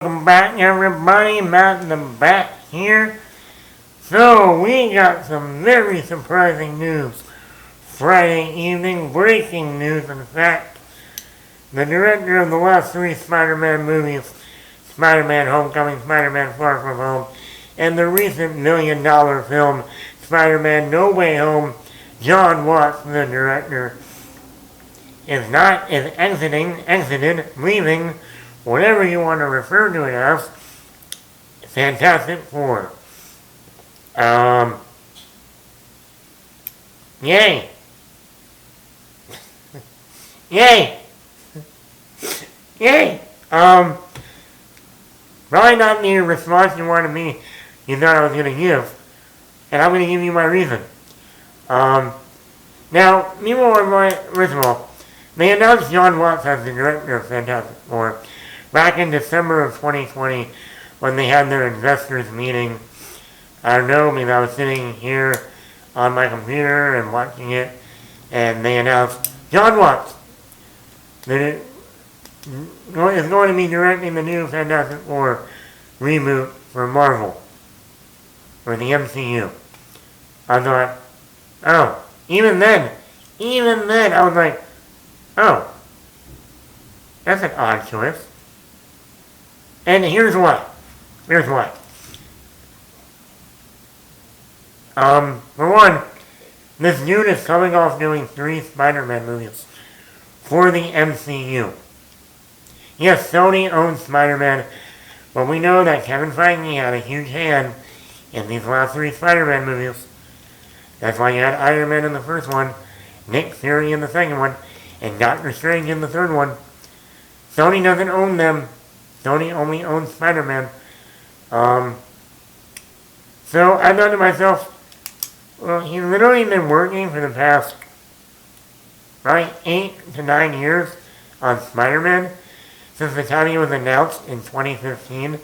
Welcome back, everybody. Matt in the back here. So, we got some very surprising news. Friday evening, breaking news, in fact. The director of the last three Spider-Man movies, Spider-Man Homecoming, Spider-Man Far From Home, and the recent $1 million film, Spider-Man No Way Home, Jon Watts, the director, is leaving, whatever you want to refer to it as, Fantastic Four. Yay! Yay! Yay! Probably not the response you wanted me, you thought I was going to give. And I'm going to give you my reason. Now, first of all, they announced Jon Watts as the director of Fantastic Four back in December of 2020 when they had their investors meeting. I don't know, maybe I was sitting here on my computer and watching it, and they announced Jon Watts is going to be directing the new Fantastic Four reboot for Marvel, for the MCU. I thought, oh, even then, I was like, oh, that's an odd choice. And here's why. For one, this dude is coming off doing 3 Spider-Man movies for the MCU. Yes, Sony owns Spider-Man, but we know that Kevin Feige had a huge hand in these last 3 Spider-Man movies. That's why you had Iron Man in the first one, Nick Fury in the second one, and Doctor Strange in the third one. Sony doesn't own them. Sony only owns Spider-Man. So I thought to myself, well, he's literally been working for the past, 8 to 9 years on Spider-Man, since the time he was announced in 2015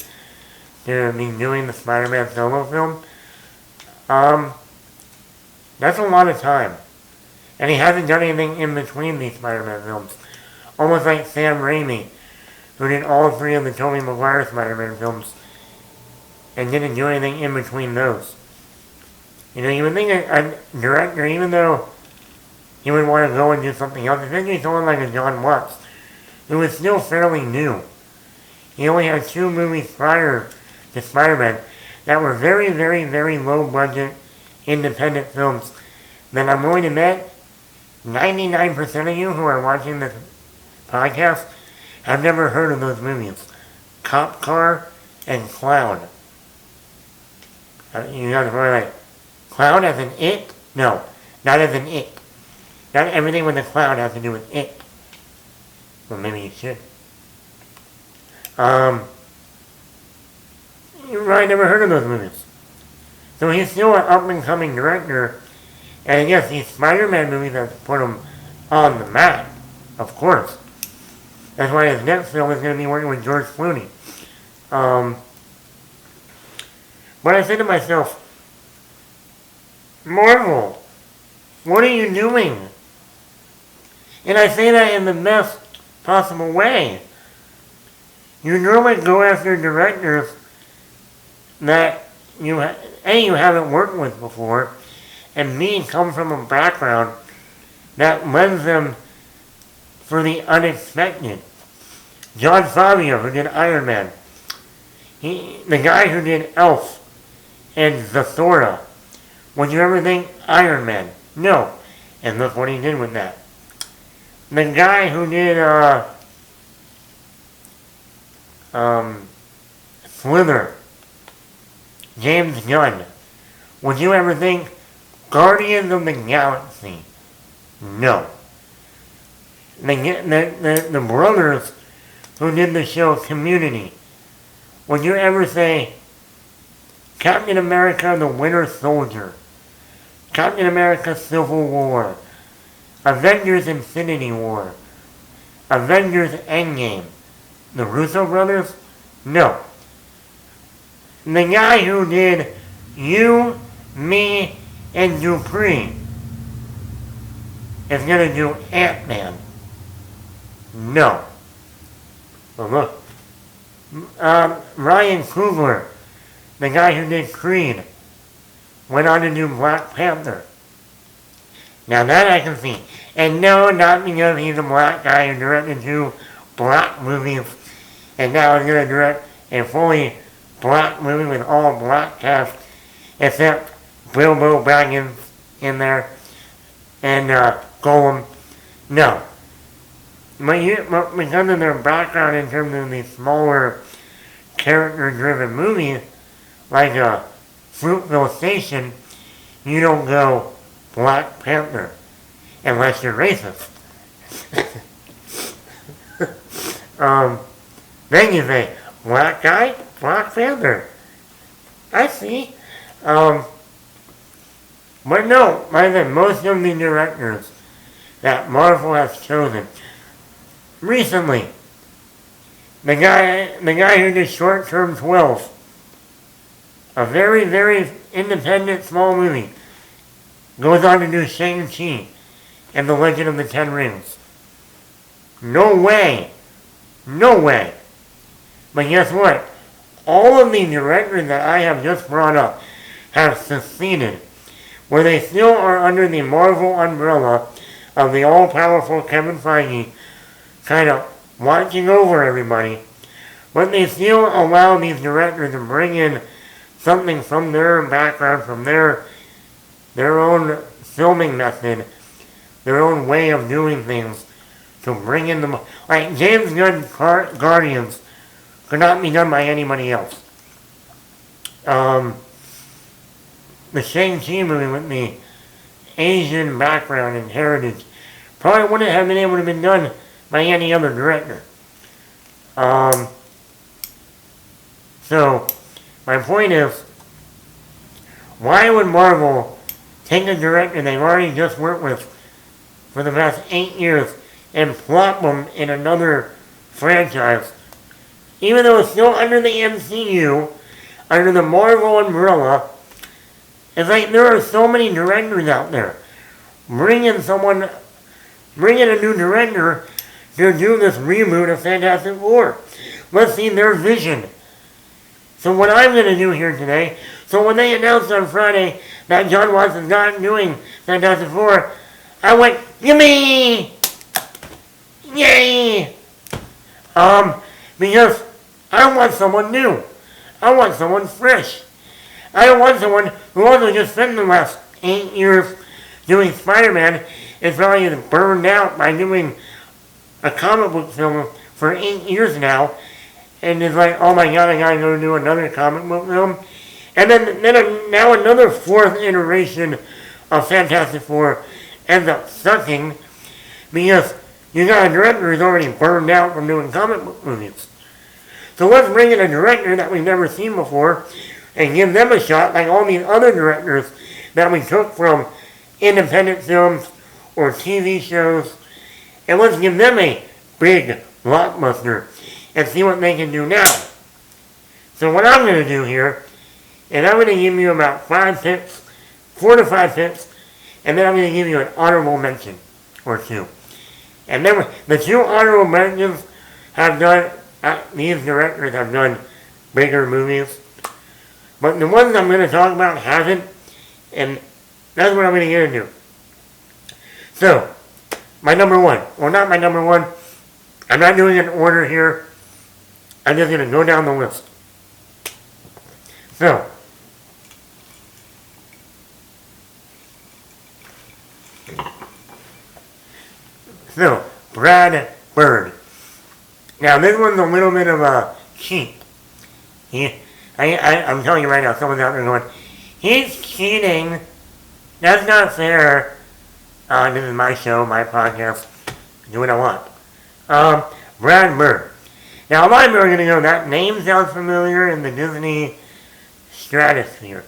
to be doing the Spider-Man solo film. That's a lot of time. And he hasn't done anything in between these Spider-Man films. Almost like Sam Raimi, who did all 3 of the Tobey Maguire Spider-Man films and didn't do anything in between those. You know, you would think a director, even though he would want to go and do something else, especially someone like a Jon Watts, who was still fairly new. He only had 2 movies prior to Spider-Man that were very, very, very low budget independent films that I'm going to bet 99% of you who are watching this podcast have never heard of those movies. Cop Car and Clown. You guys are probably like, Clown as in it? No, not as in it. Not everything with the clown has to do with it. Well, maybe you should. You probably never heard of those movies. So he's still an up-and-coming director. And yes, these Spider-Man movies have put him on the map, of course. That's why his next film is going to be working with George Clooney. But I said to myself, Marvel, what are you doing? And I say that in the best possible way. You normally go after directors that you haven't worked with before, and B, come from a background that lends them for the unexpected. Jon Favreau, who did Iron Man. The guy who did Elf and Zathura. Would you ever think Iron Man? No. And look what he did with that. The guy who did Slither, James Gunn. Would you ever think Guardians of the Galaxy? No. The brothers who did the show Community. Would you ever say Captain America the Winter Soldier? Captain America Civil War? Avengers Infinity War? Avengers Endgame? The Russo brothers? No. The guy who did You, Me, and Dupree is going to do Ant-Man. No. Well, look. Ryan Coogler, the guy who did Creed, went on to do Black Panther. Now that I can see. And no, not because he's a black guy who directed 2 black movies, and now he's going to direct a fully black movie with all black cast, except Bilbo Baggins in there, and Gollum. No. But because of their background in terms of these smaller character-driven movies, like Fruitville Station, you don't go Black Panther unless you're racist. Then you say, black guy, Black Panther. I see. But no, like I said, most of the directors that Marvel has chosen recently, the guy who did Short Term 12, a very, very independent small movie, goes on to do Shang-Chi and the Legend of the Ten Rings. No way. No way. But guess what? All of the directors that I have just brought up have succeeded, where they still are under the Marvel umbrella of the all-powerful Kevin Feige kind of watching over everybody, but they still allow these directors to bring in something from their background, from their own filming method, their own way of doing things, to bring in the... Like, James Gunn's Guardians could not be done by anybody else. The Shang-Chi movie with the Asian background and heritage probably wouldn't have been able to be done by any other director. So, my point is, why would Marvel take a director they've already just worked with for the past 8 years and plop them in another franchise, even though it's still under the MCU, under the Marvel umbrella? It's like there are so many directors out there. Bring in a new director to do this reboot of Fantastic Four. Let's see their vision. So what I'm going to do here today, so when they announced on Friday that Jon Watts is not doing Fantastic Four, I went, gimme! Yay! Because I want someone new. I want someone fresh. I don't want someone who also just spent the last 8 years doing Spider-Man and probably is burned out by doing a comic book film for 8 years now, and is like, oh my god, I gotta go do another comic book film. And then now another 4th iteration of Fantastic Four ends up sucking because you got a director who's already burned out from doing comic book movies. So let's bring in a director that we've never seen before and give them a shot like all these other directors that we took from independent films or TV shows, and let's give them a big blockbuster and see what they can do now. So what I'm going to do here is I'm going to give you about 5 tips, 4 to 5 tips, and then I'm going to give you an honorable mention or 2. And then the 2 honorable mentions have done, these directors have done bigger movies, but the ones I'm going to talk about haven't, and that's what I'm going to get into. So, my number 1, well, not my number 1, I'm not doing an order here, I'm just going to go down the list. So, Brad Bird. Now, this one's a little bit of a cheat. I'm telling you right now, someone's out there going, he's cheating. That's not fair. This is my show, my podcast. Do what I want. Brad Bird. Now, a lot of people are going to go, that name sounds familiar in the Disney stratosphere.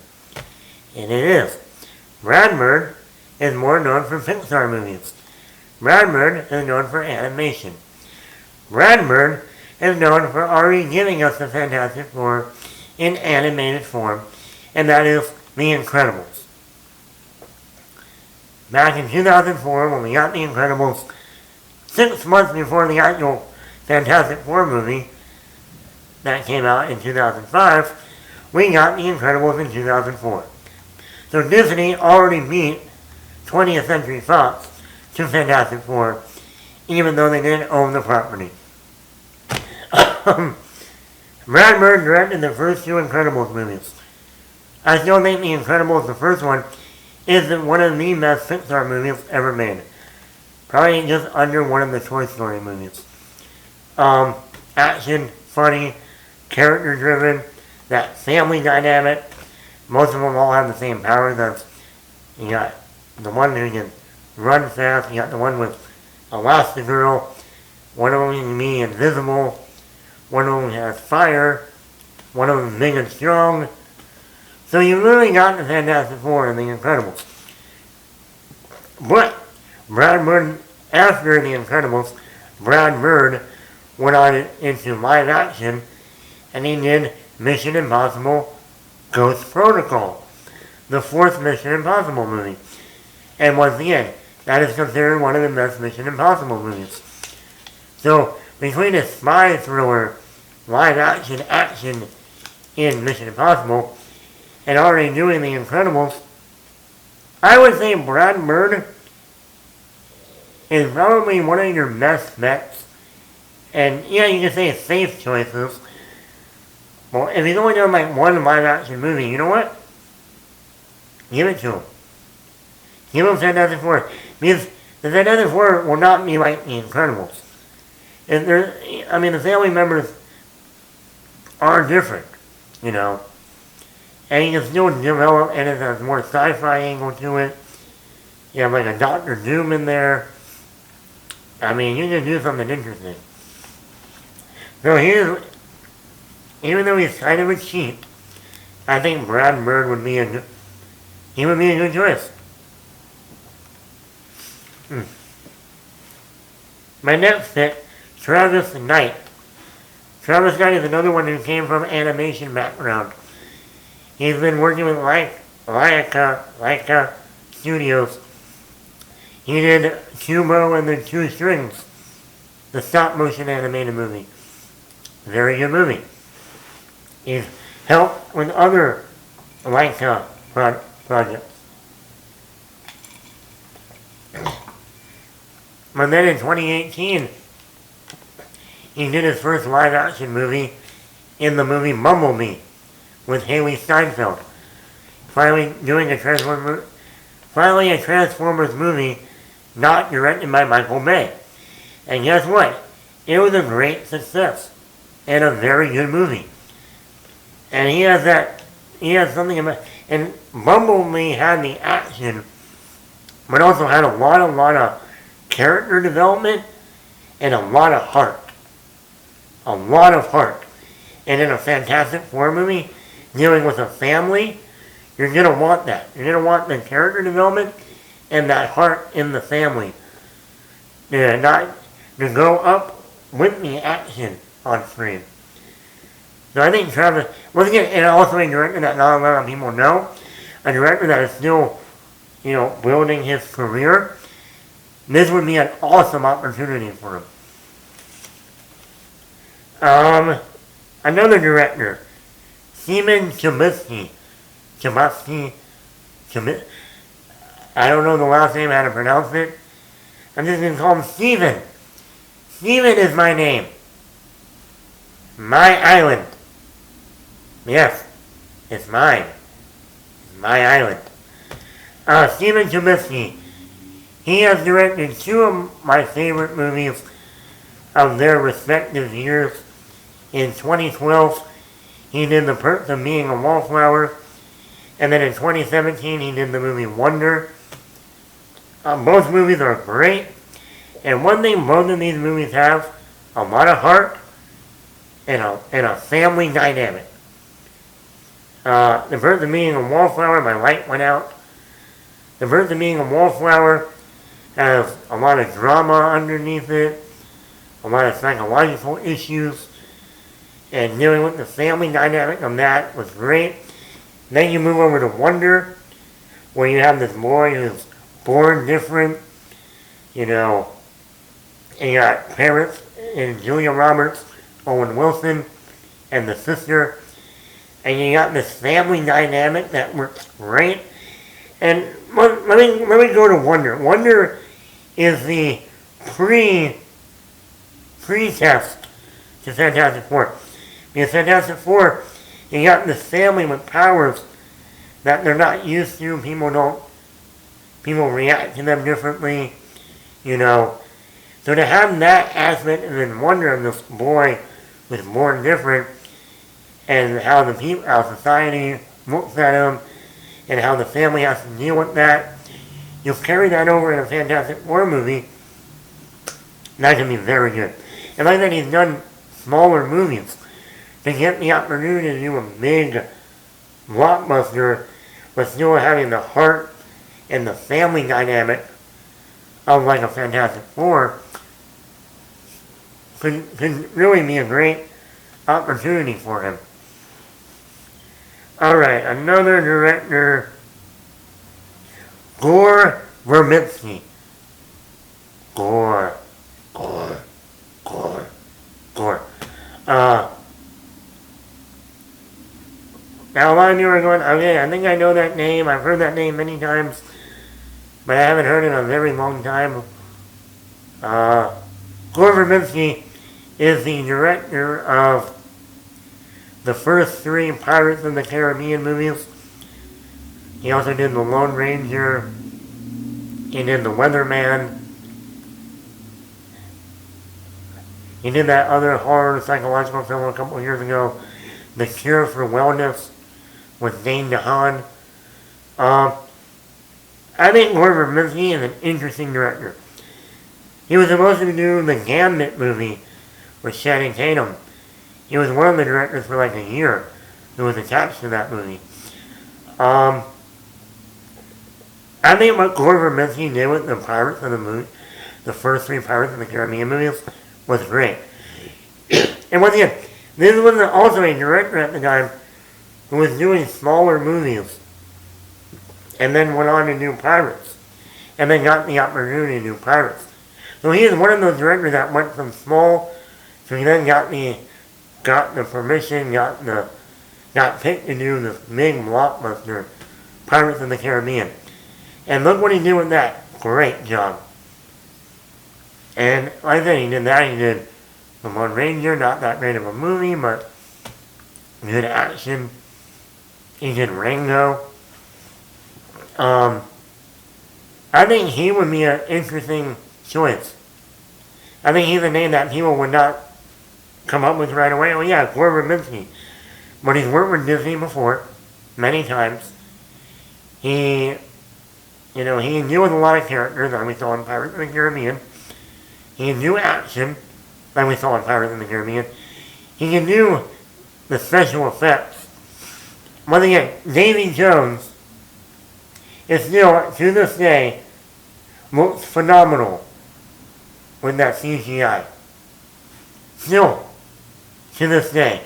And it is. Brad Bird is more known for Pixar movies. Brad Bird is known for animation. Brad Bird is known for already giving us the Fantastic Four in animated form, and that is The Incredibles. Back in 2004, when we got The Incredibles, 6 months before the actual Fantastic Four movie, that came out in 2005, we got The Incredibles in 2004. So Disney already beat 20th Century Fox to Fantastic Four, even though they didn't own the property. Brad Bird directed the first two Incredibles movies. I still think The Incredibles, the first one, is one of the best Pixar movies ever made. Probably just under one of the Toy Story movies. Action, funny, character-driven, that family dynamic. Most of them all have the same powers. You got the one who can run fast, you got the one with Elastigirl, one of them can be invisible, one of them has fire, one of them is big and strong. So you really got the Fantastic Four and the Incredibles. But Brad Bird, after the Incredibles, Brad Bird went on into live action and he did Mission Impossible Ghost Protocol, the fourth Mission Impossible movie. And once again, that is considered one of the best Mission Impossible movies. So, between a spy thriller, live action in Mission Impossible, and already doing The Incredibles, I would say Brad Bird is probably one of your best bets. And yeah, you can say safe choices. Well, if he's only done like one live action movie, you know what? Give it to him. Give him Fantastic Four. Because the Fantastic Four will not be like The Incredibles. The family members are different, you know. And you can still develop, and it has more sci-fi angle to it. You have like a Doctor Doom in there. I mean, you can do something interesting. So even though he's kind of a cheat, I think Brad Bird would be a good choice. My next pick, Travis Knight. Travis Knight is another one who came from animation background. He's been working with Laika Studios. He did Kubo and the Two Strings, the stop-motion animated movie. Very good movie. He's helped with other Laika projects. But then in 2018, he did his first live-action movie in the movie Bumblebee with Haley Steinfeld. Finally a Transformers movie not directed by Michael Bay. And guess what? It was a great success and a very good movie. And he has something about, and Bumblebee had the action, but also had a lot of character development and a lot of heart. A lot of heart. And in a Fantastic Four movie, dealing with a family, you're going to want that. You're going to want the character development and that heart in the family. Not to go up with the action on screen. So I think Travis, once again, and also a director that not a lot of people know, a director that is still, building his career, this would be an awesome opportunity for him. Another director, Steven Chbosky. I don't know the last name, how to pronounce it. I'm just going to call him Steven. Steven is my name. My island. Yes, it's mine. It's my island. Steven Chbosky. He has directed two of my favorite movies of their respective years. In 2012, he did The Perks of Being a Wallflower. And then in 2017, he did the movie Wonder. Both movies are great. And one thing both of these movies have, a lot of heart and a family dynamic. The Perks of Being a Wallflower, my light went out. The Perks of Being a Wallflower has a lot of drama underneath it, a lot of psychological issues, and dealing with the family dynamic of that was great. Then you move over to Wonder, where you have this boy who's born different, and you got parents and Julia Roberts, Owen Wilson, and the sister, and you got this family dynamic that works great. And let me go to Wonder. Wonder is the pre-test to Fantastic Four. Because Fantastic Four, you got this family with powers that they're not used to. People react to them differently, you know. So to have that aspect and then Wonder of this boy was born different, and how society looks at him, and how the family has to deal with that. You'll carry that over in a Fantastic Four movie. That can be very good. And like that, he's done smaller movies to get the opportunity to do a big blockbuster, but still having the heart and the family dynamic of like a Fantastic Four could really be a great opportunity for him. Alright, another director, Gore Verbinski. Gore. Now a lot of you are going, okay, I think I know that name. I've heard that name many times, but I haven't heard it in a very long time. Gore Verbinski is the director of the first 3 Pirates of the Caribbean movies. He also did The Lone Ranger. He did The Weatherman. He did that other horror psychological film a couple of years ago, The Cure for Wellness, with Dane DeHaan. I think Gore Verbinski is an interesting director. He was supposed to do the Gambit movie with Channing Tatum. He was one of the directors for like a year who was attached to that movie. I think what Gore Verbinski did with the Pirates of the movie, the first 3 Pirates of the Caribbean movies, was great. And once again, this was also a director at the time who was doing smaller movies and then went on to do Pirates and then got the opportunity to do Pirates. So he is one of those directors that went from small to he then got the permission, got picked to do this big blockbuster, Pirates of the Caribbean. And look what he did with that. Great job. And like I said, he did that. He did The Lone Ranger, not that great of a movie, but good action. He did Rango. I think he would be an interesting choice. I think he's a name that people would not come up with right away. Oh yeah, Gore Verbinski. But he's worked with Disney before, many times. He knew with a lot of characters, like we saw in Pirates of the Caribbean. He can do action, like we saw in Pirates of the Caribbean. He can do the special effects. Once again, Davy Jones is still, to this day, looks phenomenal with that CGI. Still, to this day,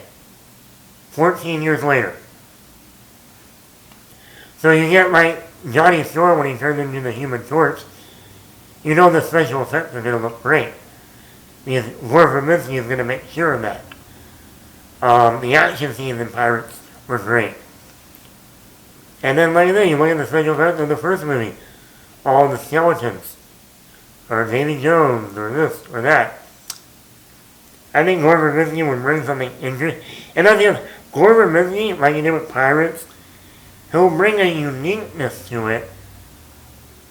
14 years later. So you get like Johnny Storm when he turns into the Human Torch, you know the special effects are going to look great. Because Gore Verbinski is going to make sure of that. The action scenes in Pirates were great. And then like that, you look at the special effects of the first movie. All the skeletons. Or Davy Jones, or this, or that. I think Gore Verbinski would bring something interesting. And that's the other. Gore Verbinski, like he did with Pirates, he'll bring a uniqueness to it,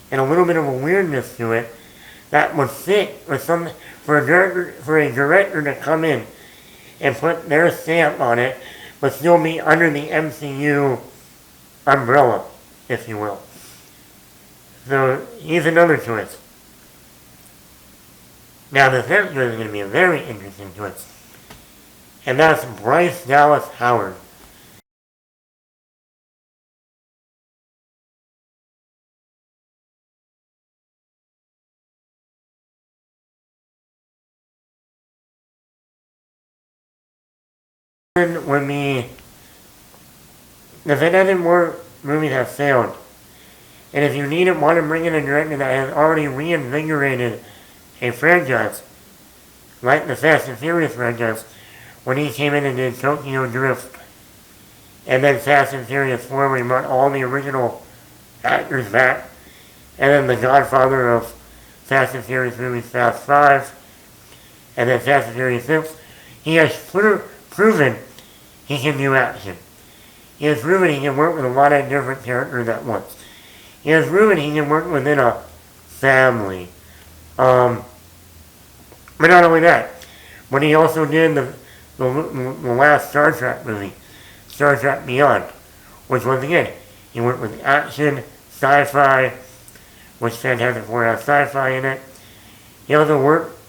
and a little bit of a weirdness to it, that would fit with something for a director to come in and put their stamp on it, but still be under the MCU umbrella, if you will. So he's another choice. Now the third choice is going to be a very interesting choice, and that's Bryce Dallas Howard. Would be the Fantastic Four movies have failed, and if you want to bring in a director that has already reinvigorated a franchise, like the Fast and Furious franchise, when he came in and did Tokyo Drift, and then Fast and Furious 4, where he brought all the original actors back, and then the godfather of Fast and Furious movies, Fast 5, and then Fast and Furious 6, he has proven he can do action. He has proven he can work with a lot of different characters at once. He has proven he can work within a family. But not only that, but he also did the last Star Trek movie, Star Trek Beyond, which once again, he worked with action, sci-fi, which Fantastic Four has sci-fi in it. He also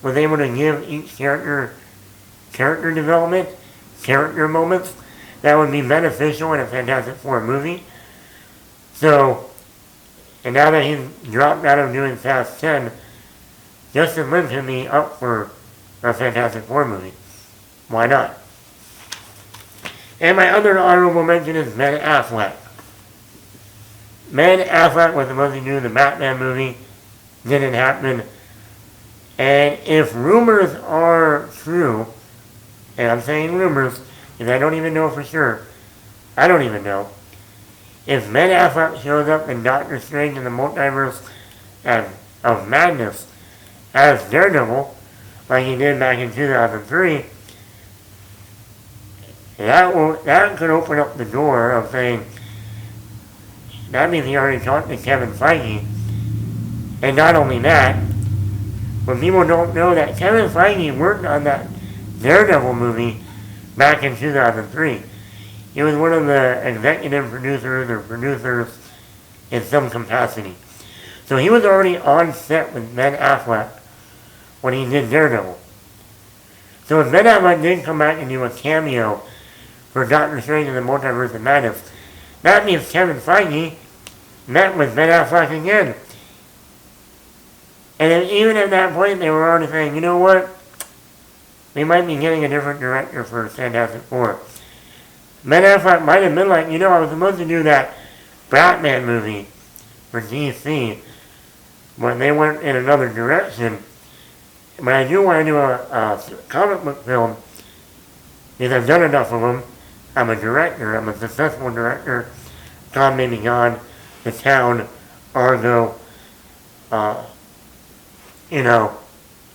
was able to give each character development, character moments that would be beneficial in a Fantastic Four movie. So, and now that he's dropped out of doing Fast 10, Justin Lin can be up for a Fantastic Four movie. Why not? And my other honorable mention is Ben Affleck. Ben Affleck was supposed to do the Batman movie. Didn't happen. And if rumors are true, and I'm saying rumors, because I don't even know for sure, I don't even know, if Ben Affleck shows up in Doctor Strange in the Multiverse of Madness as Daredevil, like he did back in 2003, that could open up the door of saying, that means he already talked to Kevin Feige. And not only that, but people don't know that Kevin Feige worked on that Daredevil movie back in 2003. He was one of the executive producers or producers in some capacity. So he was already on set with Ben Affleck when he did Daredevil. So if Ben Affleck did come back and do a cameo for Doctor Strange in the Multiverse of Madness, that means Kevin Feige met with Ben Affleck again. And even at that point, they were already saying, you know what? We might be getting a different director for Fantastic Four. Ben Affleck might have been like, I was supposed to do that Batman movie for DC, but they went in another direction. But I do want to do a comic book film, because I've done enough of them. I'm a director. I'm a successful director. Tom Maybe Gone, The Town, Argo. I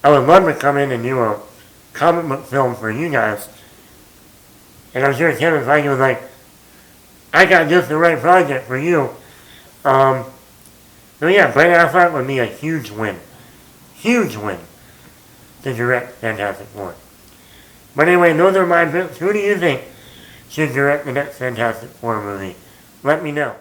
would love to come in and do a comic book film for you guys. And I'm sure Kevin Feige was like, I got just the right project for you. So yeah, Ben Affleck would be a huge win. Huge win to direct Fantastic Four. But anyway, those are my picks. Who do you think should direct the next Fantastic Four movie? Let me know.